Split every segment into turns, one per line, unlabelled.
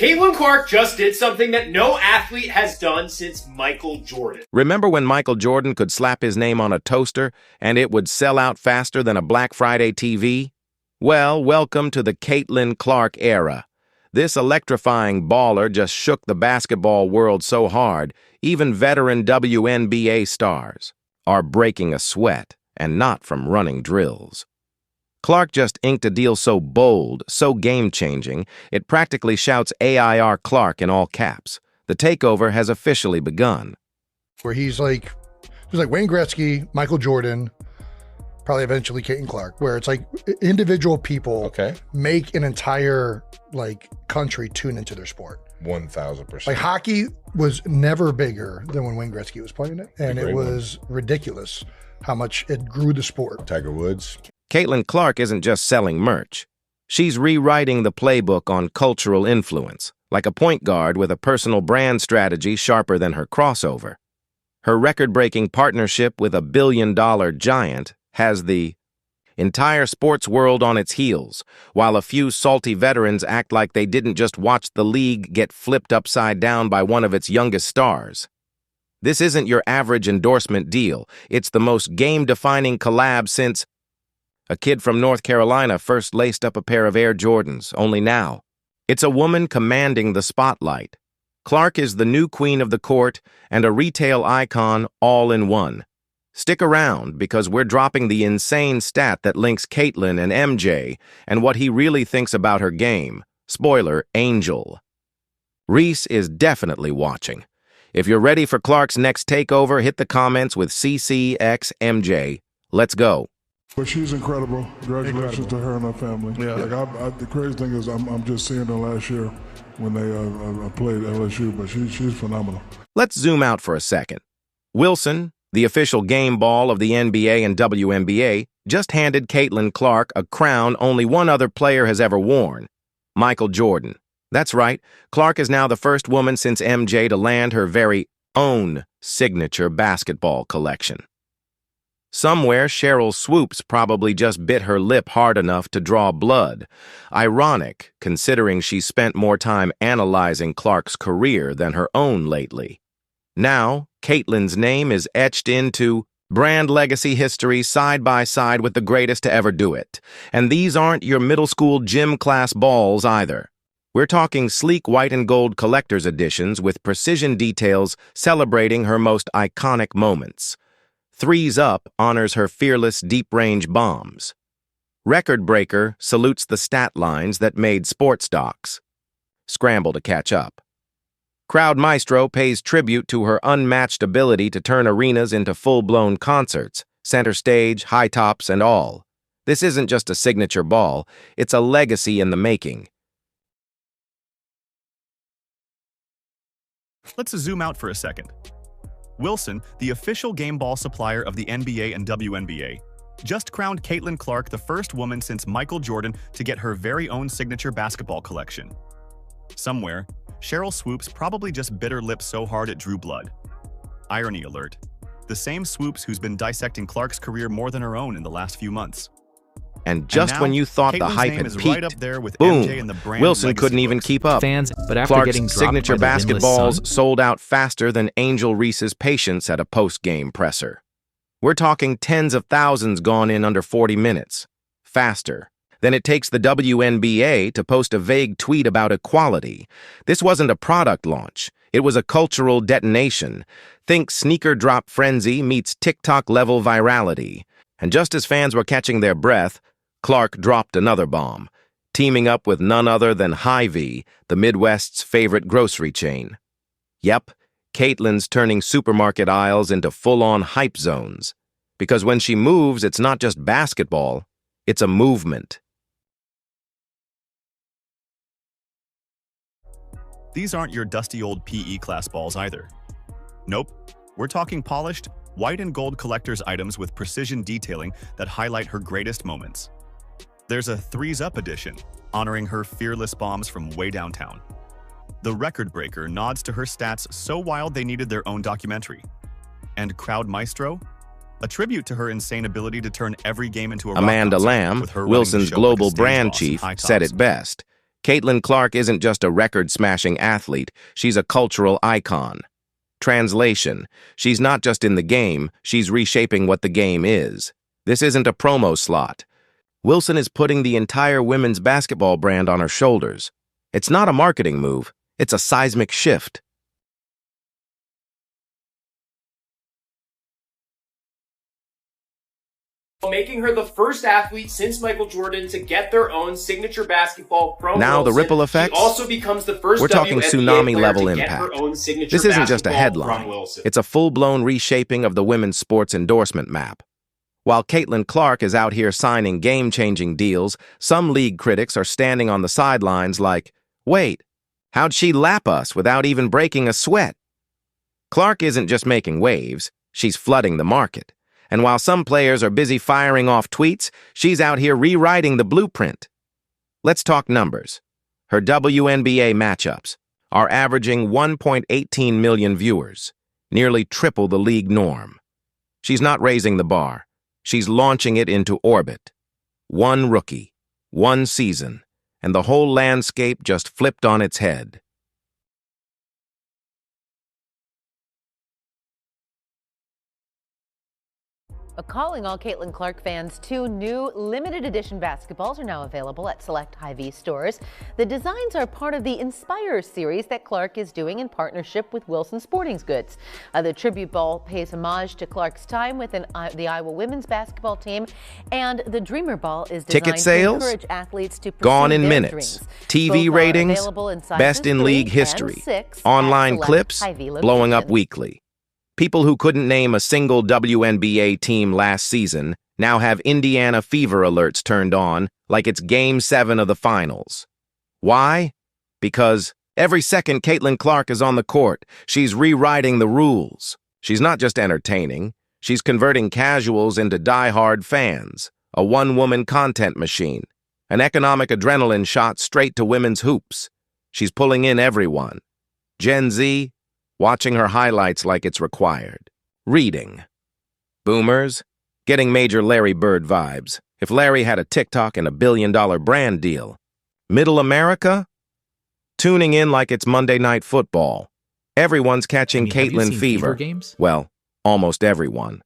Caitlin Clark just did something that no athlete has done since Michael Jordan.
Remember when Michael Jordan could slap his name on a toaster and it would sell out faster than a Black Friday TV? Well, welcome to the Caitlin Clark era. This electrifying baller just shook the basketball world so hard, even veteran WNBA stars are breaking a sweat, and not from running drills. Clark just inked a deal so bold, so game-changing, it practically shouts AIR Clark in all caps. The takeover has officially begun.
Where he's like Wayne Gretzky, Michael Jordan, probably eventually Caitlin Clark, where it's like individual people make an entire country tune into their sport.
1,000%.
Like hockey was never bigger than when Wayne Gretzky was playing it, and it was ridiculous how much it grew the sport.
Tiger Woods.
Caitlin Clark isn't just selling merch. She's rewriting the playbook on cultural influence, like a point guard with a personal brand strategy sharper than her crossover. Her record-breaking partnership with a billion-dollar giant has the entire sports world on its heels, while a few salty veterans act like they didn't just watch the league get flipped upside down by one of its youngest stars. This isn't your average endorsement deal. It's the most game-defining collab since a kid from North Carolina first laced up a pair of Air Jordans, only now. It's a woman commanding the spotlight. Clark is the new queen of the court and a retail icon all in one. Stick around, because we're dropping the insane stat that links Caitlin and MJ and what he really thinks about her game. Spoiler, Angel. Reese is definitely watching. If you're ready for Clark's next takeover, hit the comments with CCXMJ. Let's go.
But she's incredible. Congratulations to her and her family. Yeah. The crazy thing is I'm just seeing her last year when they played LSU, but she's phenomenal.
Let's zoom out for a second. Wilson, the official game ball of the NBA and WNBA, just handed Caitlin Clark a crown only one other player has ever worn, Michael Jordan. That's right, Clark is now the first woman since MJ to land her very own signature basketball collection. Somewhere, Cheryl Swoops probably just bit her lip hard enough to draw blood. Ironic, considering she spent more time analyzing Clark's career than her own lately. Now, Caitlin's name is etched into brand legacy history side by side with the greatest to ever do it. And these aren't your middle school gym class balls either. We're talking sleek white and gold collector's editions with precision details celebrating her most iconic moments. Threes Up honors her fearless deep-range bombs. Record Breaker salutes the stat lines that made sports docs scramble to catch up. Crowd Maestro pays tribute to her unmatched ability to turn arenas into full-blown concerts, center stage, high tops, and all. This isn't just a signature ball, it's a legacy in the making.
Let's zoom out for a second. Wilson, the official game ball supplier of the NBA and WNBA, just crowned Caitlin Clark the first woman since Michael Jordan to get her very own signature basketball collection. Somewhere, Cheryl Swoops probably just bit her lip so hard it drew blood. Irony alert. The same Swoops who's been dissecting Clark's career more than her own in the last few months.
And just when you thought the hype had peaked,
right up there with
boom,
MJ and the brand
Wilson couldn't even keep up.
Fans, but after
Clark's
getting dropped
signature
by the winless
basketballs
Sun,
sold out faster than Angel Reese's patience at a post-game presser. We're talking tens of thousands gone in under 40 minutes. Faster than it takes the WNBA to post a vague tweet about equality. This wasn't a product launch. It was a cultural detonation. Think sneaker drop frenzy meets TikTok-level virality. And just as fans were catching their breath, Clark dropped another bomb, teaming up with none other than Hy-Vee, the Midwest's favorite grocery chain. Yep, Caitlin's turning supermarket aisles into full-on hype zones. Because when she moves, it's not just basketball, it's a movement.
These aren't your dusty old PE class balls either. Nope, we're talking polished, white and gold collector's items with precision detailing that highlight her greatest moments. There's a Threes Up edition, honoring her fearless bombs from way downtown. The Record Breaker nods to her stats so wild they needed their own documentary. And Crowd Maestro? A tribute to her insane ability to turn every game into a rock
Amanda
concert,
Lamb,
with her
Wilson's
running the show like a
global
stage
brand
boss in
chief,
high tops.
said it best. Caitlin Clark isn't just a record-smashing athlete, she's a cultural icon. Translation: she's not just in the game, she's reshaping what the game is. This isn't a promo slot. Wilson is putting the entire women's basketball brand on her shoulders. It's not a marketing move, it's a seismic shift.
Making her the first athlete since Michael Jordan to get their own signature basketball from
Now
Wilson.
the ripple effects?
She also becomes the first
We're talking
WNBA
tsunami-level
player to get
impact.
her own signature
This isn't just a
basketball
headline.
from Wilson.
It's a full-blown reshaping of the women's sports endorsement map. While Caitlin Clark is out here signing game-changing deals, some league critics are standing on the sidelines like, wait, how'd she lap us without even breaking a sweat? Clark isn't just making waves, she's flooding the market. And while some players are busy firing off tweets, she's out here rewriting the blueprint. Let's talk numbers. Her WNBA matchups are averaging 1.18 million viewers, nearly triple the league norm. She's not raising the bar. She's launching it into orbit. One rookie, one season, and the whole landscape just flipped on its head.
Calling all Caitlin Clark fans, 2 new limited edition basketballs are now available at select Hy-Vee stores. The designs are part of the Inspire series that Clark is doing in partnership with Wilson Sporting Goods. The tribute ball pays homage to Clark's time with the Iowa women's basketball team, and the Dreamer ball is designed
Ticket sales?
to encourage athletes to pursue
Gone in
their
minutes.
dreams.
TV
Both are
ratings?
available in sizes
Best in
3
league
and
history.
6
Online
at select
clips?
Hy-Vee
Blowing up
locations.
weekly. People who couldn't name a single WNBA team last season now have Indiana fever alerts turned on like it's Game 7 of the finals. Why? Because every second Caitlin Clark is on the court, she's rewriting the rules. She's not just entertaining, she's converting casuals into die-hard fans, a one-woman content machine, an economic adrenaline shot straight to women's hoops. She's pulling in everyone. Gen Z, watching her highlights like it's required. Reading. Boomers, getting major Larry Bird vibes. If Larry had a TikTok and $1 billion brand deal. Middle America, tuning in like it's Monday Night Football. Everyone's catching Caitlin fever.
Games?
Well, almost everyone.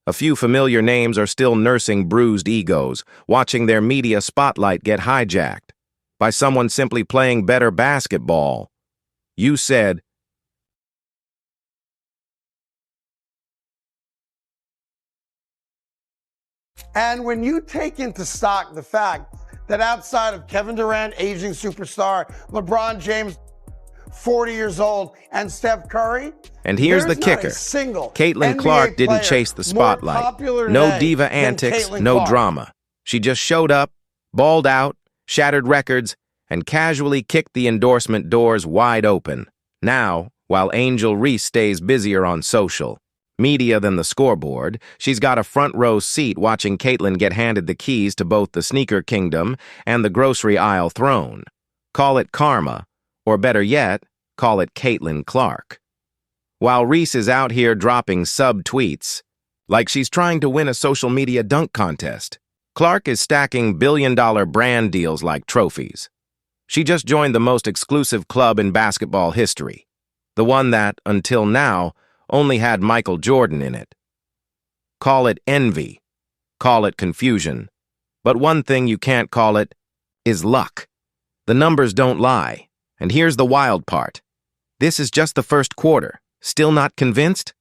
A few familiar names are still nursing bruised egos, watching their media spotlight get hijacked by someone simply playing better basketball. You said,
and when you take into stock the fact that outside of Kevin Durant, aging superstar, LeBron James, 40 years old, and Steph Curry,
and here's the kicker. Caitlin Clark didn't chase the spotlight. No diva antics, no drama. She just showed up, balled out, shattered records, and casually kicked the endorsement doors wide open. Now, while Angel Reese stays busier on social media than the scoreboard, she's got a front row seat watching Caitlin get handed the keys to both the sneaker kingdom and the grocery aisle throne. Call it karma, or better yet, call it Caitlin Clark. While Reese is out here dropping sub-tweets, like she's trying to win a social media dunk contest, Clark is stacking billion-dollar brand deals like trophies. She just joined the most exclusive club in basketball history, the one that, until now, only had Michael Jordan in it. Call it envy, call it confusion, but one thing you can't call it is luck. The numbers don't lie, and here's the wild part. This is just the first quarter. Still not convinced?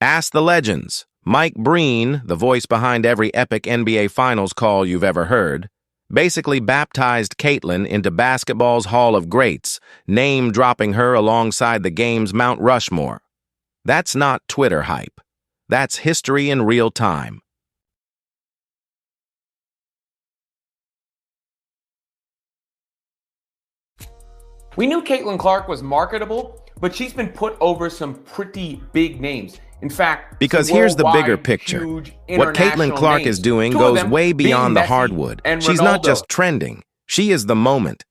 Ask the legends. Mike Breen, the voice behind every epic NBA Finals call you've ever heard, basically baptized Caitlin into basketball's Hall of Greats, name-dropping her alongside the game's Mount Rushmore. That's not Twitter hype. That's history in real time.
We knew Caitlin Clark was marketable, but she's been put over some pretty big names. In fact,
because here's the bigger picture. What Caitlin Clark is doing goes way beyond the hardwood. She's not just trending. She is the moment.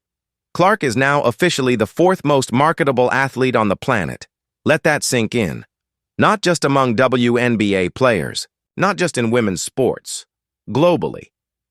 Clark is now officially the 4th most marketable athlete on the planet. Let that sink in. Not just among WNBA players, not just in women's sports. Globally,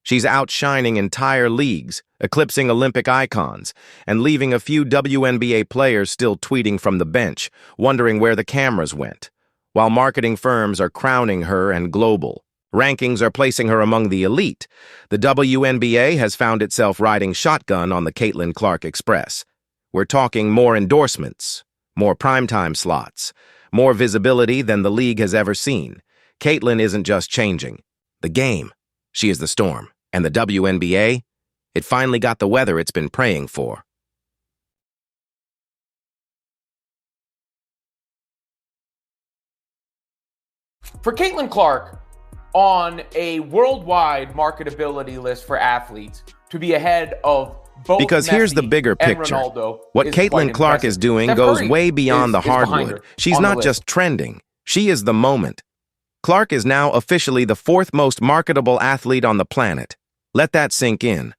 She's outshining entire leagues, eclipsing Olympic icons, and leaving a few WNBA players still tweeting from the bench, wondering where the cameras went. While marketing firms are crowning her and global, rankings are placing her among the elite, the WNBA has found itself riding shotgun on the Caitlin Clark Express. We're talking more endorsements, more primetime slots, more visibility than the league has ever seen. Caitlin isn't just changing the game. She is the storm. And the WNBA, it finally got the weather it's been praying for.
For Caitlin Clark, on a worldwide marketability list for athletes, to be ahead of both
Because
Messi
here's the bigger picture.
Ronaldo
what Caitlin Clark is doing goes way beyond the hardwood. She's not just trending. She is the moment. Clark is now officially the fourth most marketable athlete on the planet. Let that sink in.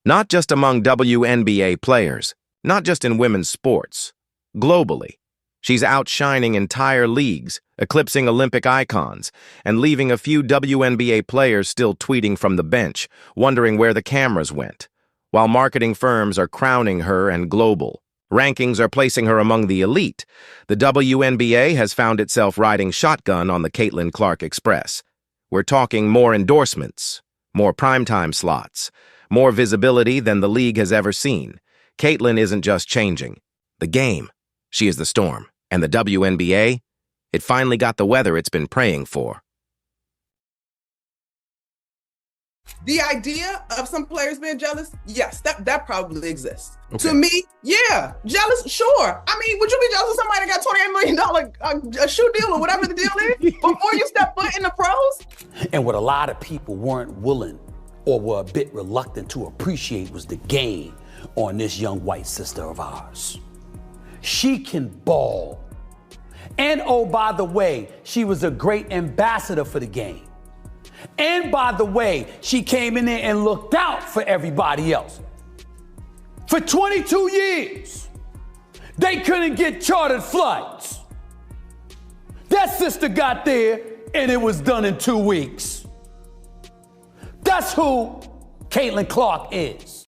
Not just among WNBA players, not just in women's sports. Globally, she's outshining entire leagues, eclipsing Olympic icons, and leaving a few WNBA players still tweeting from the bench, wondering where the cameras went. While marketing firms are crowning her and global, rankings are placing her among the elite, the WNBA has found itself riding shotgun on the Caitlin Clark Express. We're talking more endorsements, more primetime slots, more visibility than the league has ever seen. Caitlin isn't just changing the game. She is the storm. And the WNBA, it finally got the weather it's been praying for.
The idea of some players being jealous, yes, that probably exists. Okay. To me, yeah, jealous, sure. I mean, would you be jealous of somebody that got $28 million a shoe deal or whatever the deal is before you step foot in the pros?
And what a lot of people weren't willing or were a bit reluctant to appreciate was the game on this young white sister of ours. She can ball. And oh, by the way, she was a great ambassador for the game. And by the way, she came in there and looked out for everybody else. For 22 years, they couldn't get chartered flights. That sister got there and it was done in 2 weeks. That's who Caitlin Clark is.